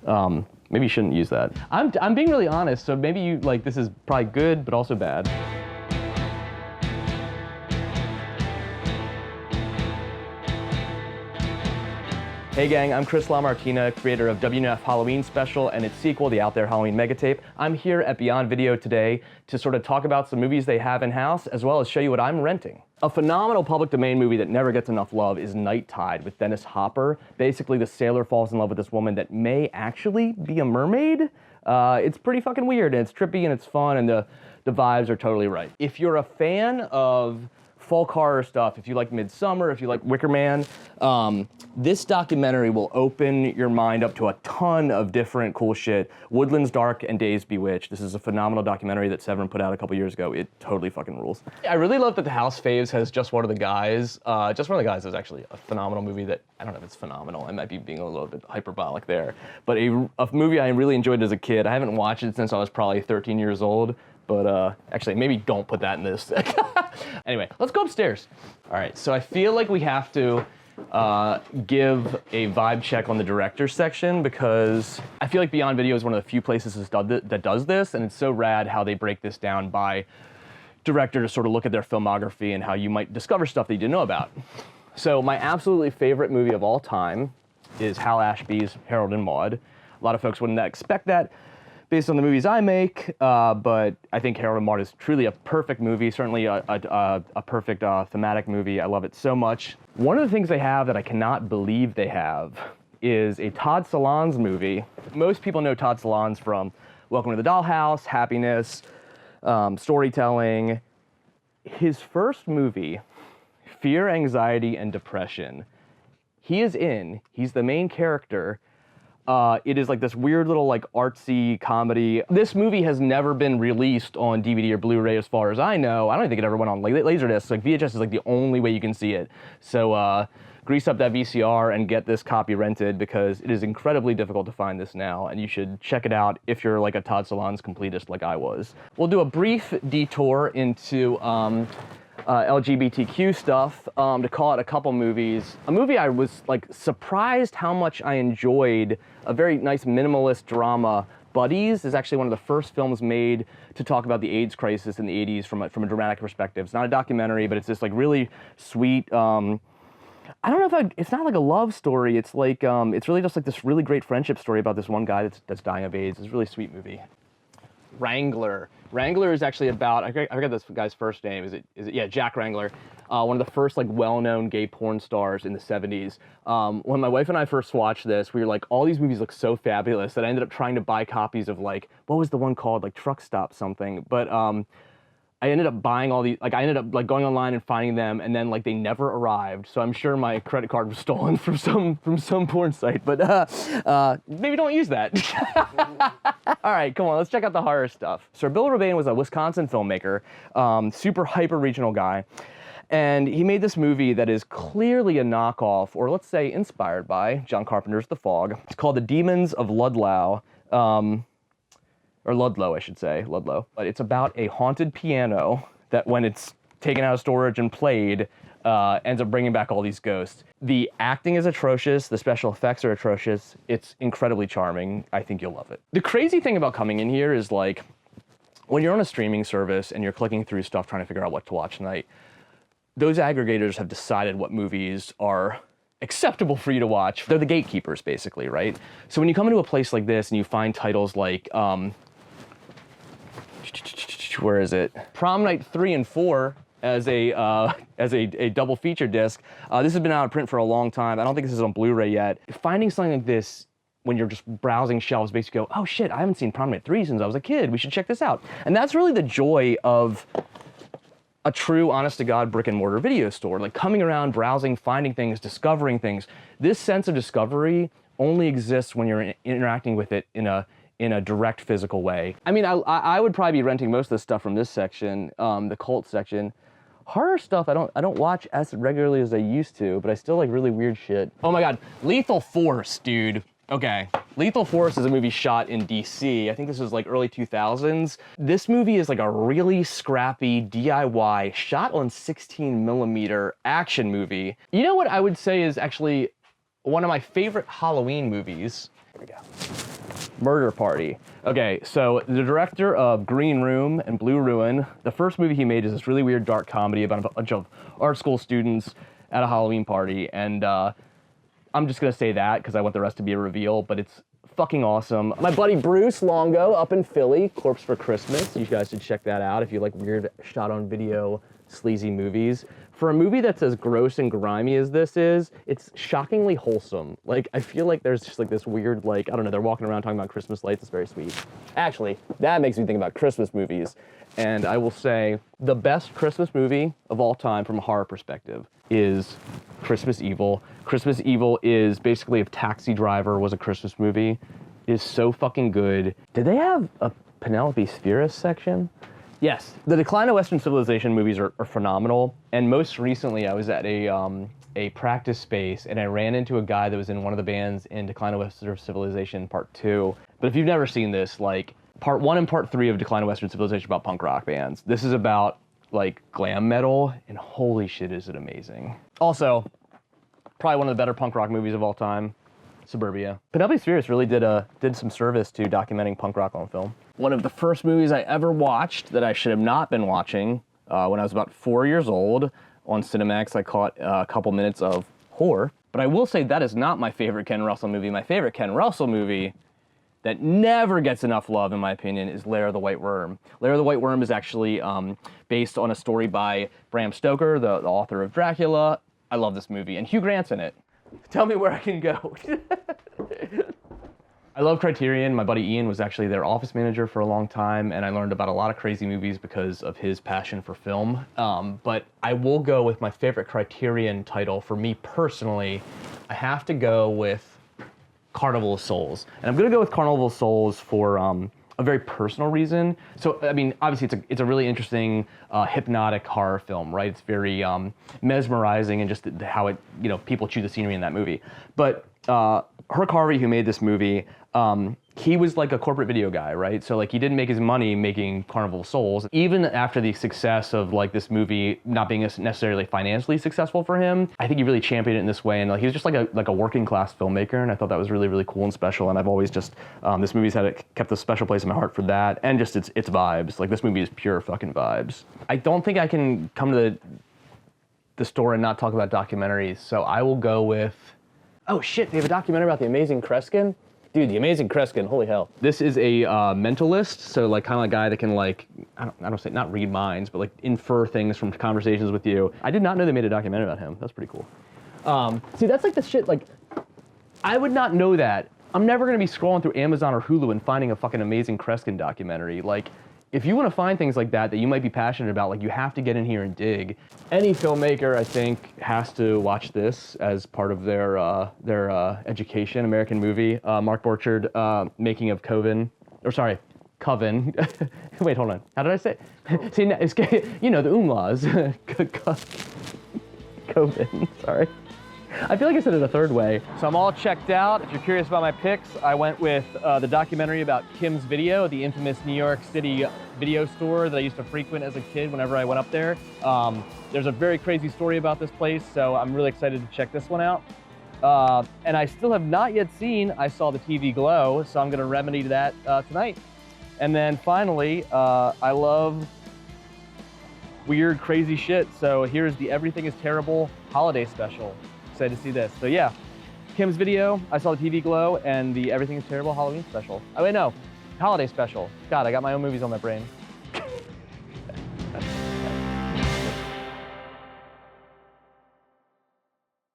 Maybe you shouldn't use that. I'm being really honest, so maybe you, like, this is probably good, but also bad. Hey gang, I'm Chris LaMartina, creator of WNF Halloween Special and its sequel, the Out There Halloween Megatape. I'm here at Beyond Video today to sort of talk about some movies they have in-house, as well as show you what I'm renting. A phenomenal public domain movie that never gets enough love is Night Tide with Dennis Hopper. Basically, the sailor falls in love with this woman that may actually be a mermaid. It's pretty fucking weird, and it's trippy, and it's fun, and the vibes are totally right. If you're a fan of folk horror stuff, if you like Midsommar, if you like Wicker Man, this documentary will open your mind up to a ton of different cool shit. Woodlands Dark and Days Bewitched. This is a phenomenal documentary that Severin put out a couple years ago. It totally fucking rules. I really love that The House Faves has Just One of the Guys. Just One of the Guys is actually a phenomenal movie that, I don't know if it's phenomenal, I might be being a little bit hyperbolic there, but a movie I really enjoyed as a kid. I haven't watched it since I was probably 13 years old, but actually maybe don't put that in this. Anyway, let's go upstairs. All right, so I feel like we have to give a vibe check on the director's section, because I feel like Beyond Video is one of the few places that does this, and it's so rad how they break this down by director to sort of look at their filmography and how you might discover stuff that you didn't know about. So my absolutely favorite movie of all time is Hal Ashby's Harold and Maude. A lot of folks wouldn't expect that based on the movies I make, but I think Harold and Maude is truly a perfect movie, certainly a perfect thematic movie. I love it so much. One of the things they have that I cannot believe they have is a Todd Solondz movie. Most people know Todd Solondz from Welcome to the Dollhouse, Happiness, Storytelling. His first movie, Fear, Anxiety, and Depression, he's the main character. It is like this weird little like artsy comedy. This movie has never been released on DVD or Blu-ray as far as I know. I don't think it ever went on like Laserdisc. Like VHS is like the only way you can see it. So grease up that VCR and get this copy rented, because it is incredibly difficult to find this now, and you should check it out if you're like a Todd Solondz completist like I was. We'll do a brief detour into LGBTQ stuff to call out a couple movies. A movie I was like surprised how much I enjoyed, a very nice minimalist drama. Buddies is actually one of the first films made to talk about the AIDS crisis in the 80s from a dramatic perspective. It's not a documentary, but it's this like really sweet, I don't know if it's not like a love story. It's like, it's really just like this really great friendship story about this one guy that's dying of AIDS. It's a really sweet movie. Wrangler. Wrangler is actually about, I forget this guy's first name. Is it yeah, Jack Wrangler. One of the first like well-known gay porn stars in the 70s. When my wife and I first watched this, we were like, all these movies look so fabulous that I ended up trying to buy copies of like, what was the one called? Like Truck Stop something. But I ended up buying all these, like I ended up like going online and finding them, and then like they never arrived. So I'm sure my credit card was stolen from some porn site, but maybe don't use that. All right, come on, let's check out the horror stuff. Sir Bill Rebane was a Wisconsin filmmaker, super hyper regional guy. And he made this movie that is clearly a knockoff, or let's say inspired by, John Carpenter's The Fog. It's called The Demons of Ludlow. Or Ludlow, I should say, Ludlow. But it's about a haunted piano that, when it's taken out of storage and played, ends up bringing back all these ghosts. The acting is atrocious, the special effects are atrocious, it's incredibly charming, I think you'll love it. The crazy thing about coming in here is like, when you're on a streaming service and you're clicking through stuff trying to figure out what to watch tonight, those aggregators have decided what movies are acceptable for you to watch. They're the gatekeepers, basically, right? So when you come into a place like this and you find titles like, where is it? Prom Night 3 and 4 as a double feature disc. This has been out of print for a long time. I don't think this is on Blu-ray yet. Finding something like this when you're just browsing shelves, basically go, oh shit, I haven't seen Prom Night 3 since I was a kid. We should check this out. And that's really the joy of a true, honest-to-God brick-and-mortar video store. Like coming around, browsing, finding things, discovering things. This sense of discovery only exists when you're interacting with it in a direct physical way. I mean, I would probably be renting most of the stuff from this section, the cult section. Horror stuff I don't watch as regularly as I used to, but I still like really weird shit. Oh my God, Lethal Force, dude. Okay, Lethal Force is a movie shot in DC. I think this was like early 2000s. This movie is like a really scrappy DIY, shot on 16mm action movie. You know what I would say is actually one of my favorite Halloween movies? Here we go. Murder Party. Okay, so the director of Green Room and Blue Ruin, the first movie he made is this really weird dark comedy about a bunch of art school students at a Halloween party, and I'm just gonna say that because I want the rest to be a reveal, but it's fucking awesome. My buddy Bruce Longo up in Philly, Corpse for Christmas. You guys should check that out if you like weird shot on video sleazy movies. For a movie that's as gross and grimy as this is, it's shockingly wholesome. Like, I feel like there's just like this weird, like, I don't know, they're walking around talking about Christmas lights. It's very sweet. Actually, that makes me think about Christmas movies. And I will say the best Christmas movie of all time from a horror perspective is Christmas Evil. Christmas Evil is basically if Taxi Driver was a Christmas movie. It is so fucking good. Did they have a Penelope Spheeris section? Yes. The Decline of Western Civilization movies are phenomenal. And most recently, I was at a practice space and I ran into a guy that was in one of the bands in Decline of Western Civilization Part 2. But if you've never seen this, like, Part 1 and Part 3 of Decline of Western Civilization about punk rock bands. This is about, like, glam metal, and holy shit is it amazing. Also, probably one of the better punk rock movies of all time, Suburbia. Penelope Spheeris really did some service to documenting punk rock on film. One of the first movies I ever watched that I should have not been watching when I was about 4 years old on Cinemax, I caught a couple minutes of horror. But I will say that is not my favorite Ken Russell movie. My favorite Ken Russell movie that never gets enough love, in my opinion, is Lair of the White Worm. Lair of the White Worm is actually based on a story by Bram Stoker, the author of Dracula. I love this movie, and Hugh Grant's in it. Tell me where I can go. I love Criterion. My buddy Ian was actually their office manager for a long time, and I learned about a lot of crazy movies because of his passion for film. But I will go with my favorite Criterion title. For me personally, I have to go with Carnival of Souls. And I'm gonna go with Carnival of Souls for a very personal reason. So, I mean, obviously it's a really interesting, hypnotic horror film, right? It's very mesmerizing and just how it, you know, people chew the scenery in that movie. But Herc Harvey, who made this movie, he was like a corporate video guy, right? So like he didn't make his money making Carnival of Souls. Even after the success of like this movie not being necessarily financially successful for him, I think he really championed it in this way. And like he was just like a working class filmmaker, and I thought that was really, really cool and special. And I've always just this movie's kept a special place in my heart for that, and just its vibes. Like this movie is pure fucking vibes. I don't think I can come to the store and not talk about documentaries, so I will go with. Oh shit! They have a documentary about the Amazing Kreskin. Dude, the Amazing Kreskin, holy hell. This is a mentalist, so like kind of a guy that can like, I don't say, not read minds, but like infer things from conversations with you. I did not know they made a documentary about him. That's pretty cool. See, that's like the shit, like, I would not know that. I'm never gonna be scrolling through Amazon or Hulu and finding a fucking Amazing Kreskin documentary. Like, if you want to find things like that you might be passionate about, like you have to get in here and dig. Any filmmaker, I think, has to watch this as part of their education. American movie. Mark Borchardt, making of Coven. Coven. Wait, hold on. How did I say it? See, it's, you know, the umlauts. Coven, sorry. I feel like I said it a third way. So I'm all checked out. If you're curious about my picks, I went with the documentary about Kim's Video, the infamous New York City video store that I used to frequent as a kid whenever I went up there. There's a very crazy story about this place, so I'm really excited to check this one out. And I still have not yet seen I Saw the TV Glow, so I'm gonna remedy that tonight. And then finally, I love weird, crazy shit. So here's the Everything is Terrible holiday special. Excited to see this. So yeah, Kim's Video, I Saw the TV Glow, and the Everything is Terrible Halloween special. Oh wait, no, holiday special. God, I got my own movies on my brain.